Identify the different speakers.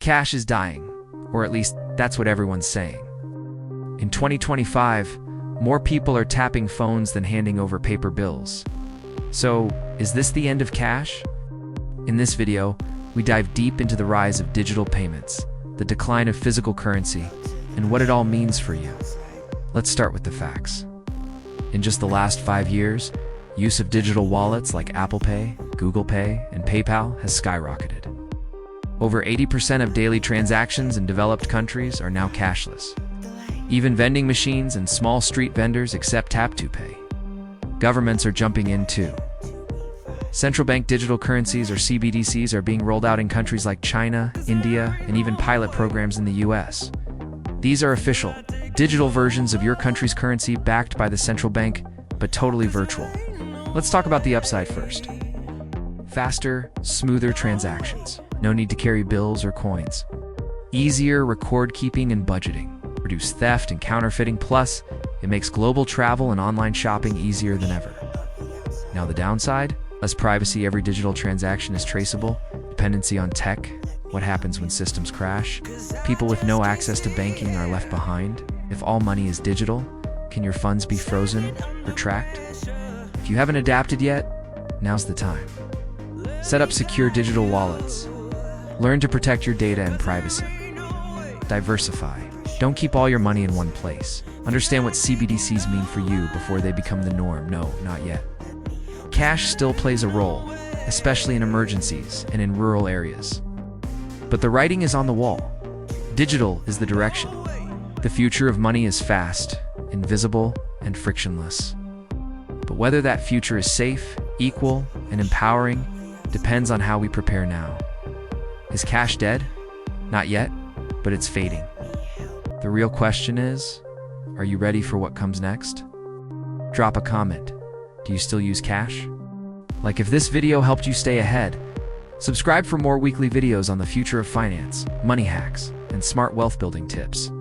Speaker 1: Cash is dying, or at least that's what everyone's saying. In 2025, more people are tapping phones than handing over paper bills. So, is this the end of cash? In this video, we dive deep into the rise of digital payments, the decline of physical currency, and what it all means for you. Let's start with the facts. In just the last 5 years, use of digital wallets like Apple Pay, Google Pay, and PayPal has skyrocketed. Over 80% of daily transactions in developed countries are now cashless. Even vending machines and small street vendors accept tap-to-pay. Governments are jumping in too. Central Bank Digital Currencies, or CBDCs, are being rolled out in countries like China, India, and even pilot programs in the US. These are official, digital versions of your country's currency backed by the central bank, but totally virtual. Let's talk about the upside first. Faster, smoother transactions. No need to carry bills or coins. Easier record keeping and budgeting. Reduce theft and counterfeiting, plus it makes global travel and online shopping easier than ever. Now the downside? Less privacy. Every digital transaction is traceable. Dependency on tech. What happens when systems crash? People with no access to banking are left behind. If all money is digital, can your funds be frozen or tracked? If you haven't adapted yet, now's the time. Set up secure digital wallets. Learn to protect your data and privacy. Diversify. Don't keep all your money in one place. Understand what CBDCs mean for you before they become the norm. No, not yet. Cash still plays a role, especially in emergencies and in rural areas. But the writing is on the wall. Digital is the direction. The future of money is fast, invisible, and frictionless. But whether that future is safe, equal, and empowering depends on how we prepare now. Is cash dead? Not yet, but it's fading. The real question is, are you ready for what comes next? Drop a comment. Do you still use cash? Like if this video helped you stay ahead. Subscribe for more weekly videos on the future of finance, money hacks, and smart wealth building tips.